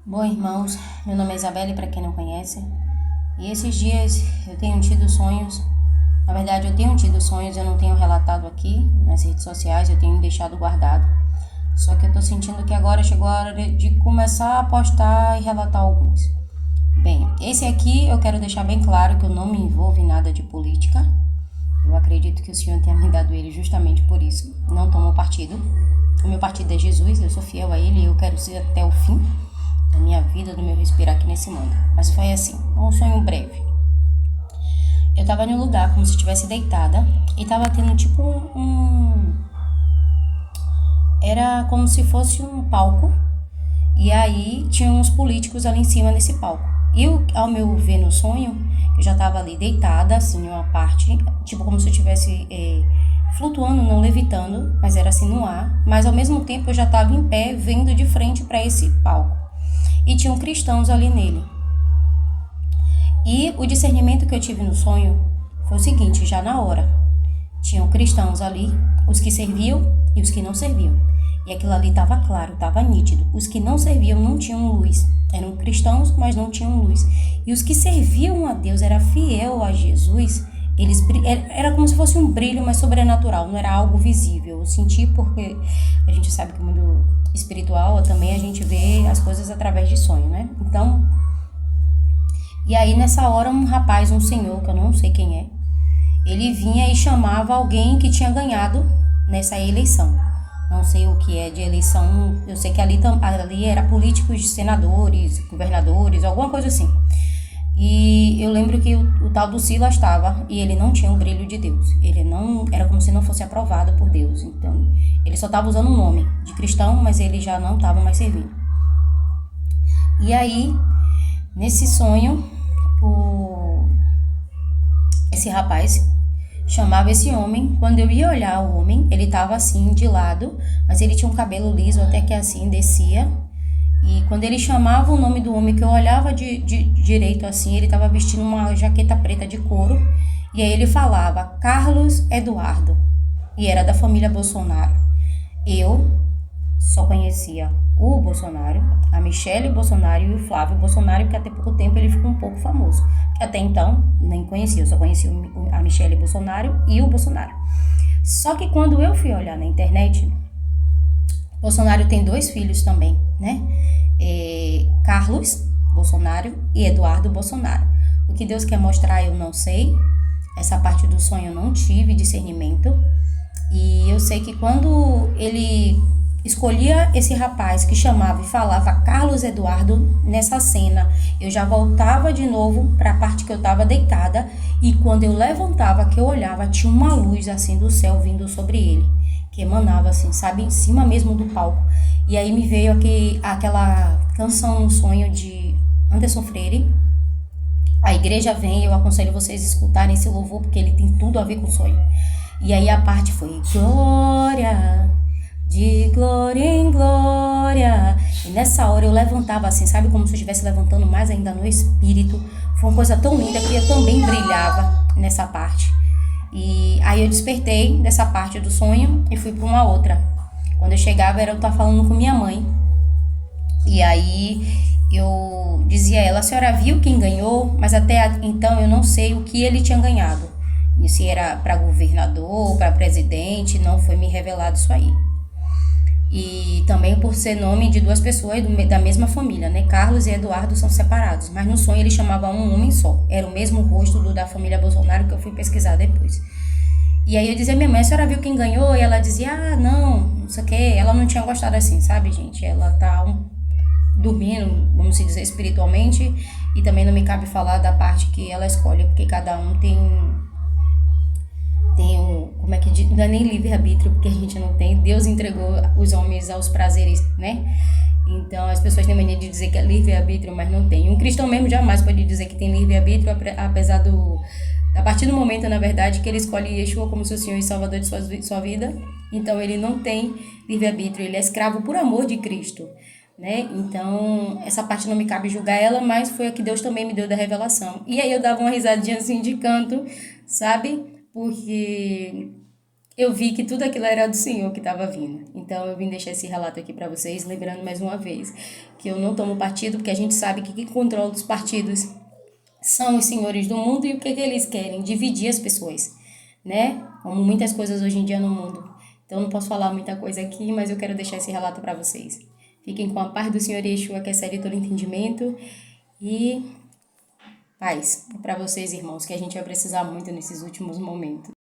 Bom, irmãos, meu nome é Isabelle, para quem não conhece, e esses dias eu tenho tido sonhos. Na verdade, eu tenho tido sonhos, eu não tenho relatado aqui nas redes sociais, eu tenho deixado guardado. Só que eu tô sentindo que agora chegou a hora de começar a postar e relatar alguns. Bem, esse aqui eu quero deixar bem claro que eu não me envolvo em nada de política. Eu acredito que o Senhor tenha me dado ele justamente por isso. Não tomo partido. O meu partido é Jesus, eu sou fiel a ele e eu quero ser até o fim da minha vida, do meu respirar aqui nesse mundo. Mas foi assim, um sonho breve. Eu tava em um lugar como se estivesse deitada e tava tendo tipo Era como se fosse um palco e aí tinha uns políticos ali em cima nesse palco. E eu, ao meu ver no sonho, eu já tava ali deitada, assim, em uma parte, tipo como se eu estivesse flutuando, não levitando, mas era assim no ar. Mas ao mesmo tempo eu já tava em pé, vendo de frente para esse palco. E tinham cristãos ali nele. E o discernimento que eu tive no sonho foi o seguinte, já na hora. Tinham cristãos ali, os que serviam e os que não serviam. E aquilo ali estava claro, estava nítido. Os que não serviam não tinham luz. Eram cristãos, mas não tinham luz. E os que serviam a Deus, era fiel a Jesus, era como se fosse um brilho, mas sobrenatural, não era algo visível. Eu senti porque a gente sabe que o mundo espiritual também a gente vê as coisas através de sonho, né? Então, e aí nessa hora um rapaz, um senhor, que eu não sei quem é, ele vinha e chamava alguém que tinha ganhado nessa eleição. Não sei o que é de eleição, eu sei que ali era políticos, senadores, governadores, alguma coisa assim. E eu lembro que o tal do Silas estava e ele não tinha o brilho de Deus. Ele não era como se não fosse aprovado por Deus. Então, ele só estava usando um nome de cristão, mas ele já não estava mais servindo. E aí, nesse sonho, esse rapaz chamava esse homem. Quando eu ia olhar o homem, ele estava assim de lado, mas ele tinha um cabelo liso até que assim descia. E quando ele chamava o nome do homem, que eu olhava de direito assim, ele estava vestindo uma jaqueta preta de couro. E aí ele falava Carlos Eduardo. E era da família Bolsonaro. Eu só conhecia o Bolsonaro, a Michelle Bolsonaro e o Flávio Bolsonaro, porque até pouco tempo ele ficou um pouco famoso. Até então, nem conhecia, eu só conhecia a Michelle Bolsonaro e o Bolsonaro. Só que quando eu fui olhar na internet, Bolsonaro tem 2 filhos também, né? Carlos Bolsonaro e Eduardo Bolsonaro. O que Deus quer mostrar eu não sei. Essa parte do sonho eu não tive discernimento. E eu sei que quando ele escolhia esse rapaz que chamava e falava Carlos Eduardo, nessa cena eu já voltava de novo para a parte que eu estava deitada, e quando eu levantava, que eu olhava, tinha uma luz assim do céu vindo sobre ele, que emanava assim, sabe, em cima mesmo do palco. E aí me veio aquela canção no sonho de Anderson Freire, A Igreja Vem. Eu aconselho vocês a escutarem esse louvor, porque ele tem tudo a ver com o sonho. E aí a parte foi glória, de glória em glória. E nessa hora eu levantava assim, sabe, como se eu estivesse levantando mais ainda no espírito. Foi uma coisa tão linda que eu também brilhava nessa parte. E aí eu despertei dessa parte do sonho e fui para uma outra. Quando eu chegava era eu estar falando com minha mãe. E aí eu dizia a ela, a senhora viu quem ganhou? Mas até então eu não sei o que ele tinha ganhado. E se era para governador, para presidente, não foi me revelado isso aí. E também por ser nome de 2 pessoas da mesma família, né? Carlos e Eduardo são separados, mas no sonho ele chamava um homem só. Era o mesmo rosto da família Bolsonaro, que eu fui pesquisar depois. E aí eu dizia à minha mãe, a senhora viu quem ganhou? E ela dizia, não sei o que. Ela não tinha gostado assim, sabe, gente? Ela tá dormindo, vamos dizer, espiritualmente. E também não me cabe falar da parte que ela escolhe, porque cada um tem como é que diz? Não é nem livre-arbítrio, porque a gente não tem. Deus entregou os homens aos prazeres, né? Então as pessoas têm mania de dizer que é livre-arbítrio, mas não tem. Um cristão mesmo jamais pode dizer que tem livre-arbítrio, apesar a partir do momento, na verdade, que ele escolhe Yeshua como seu Senhor e Salvador de sua vida. Então ele não tem livre-arbítrio, ele é escravo por amor de Cristo, né? Então essa parte não me cabe julgar ela, mas foi a que Deus também me deu da revelação. E aí eu dava uma risadinha assim de canto, sabe? Porque eu vi que tudo aquilo era do Senhor que estava vindo. Então eu vim deixar esse relato aqui para vocês, lembrando mais uma vez que que eu não tomo partido, porque a gente sabe que quem controla os partidos são os senhores do mundo e o que eles querem? Dividir as pessoas, né? Como muitas coisas hoje em dia no mundo. Então, não posso falar muita coisa aqui, mas eu quero deixar esse relato para vocês. Fiquem com a paz do Senhor Yeshua, que excede todo entendimento, e paz para vocês, irmãos, que a gente vai precisar muito nesses últimos momentos.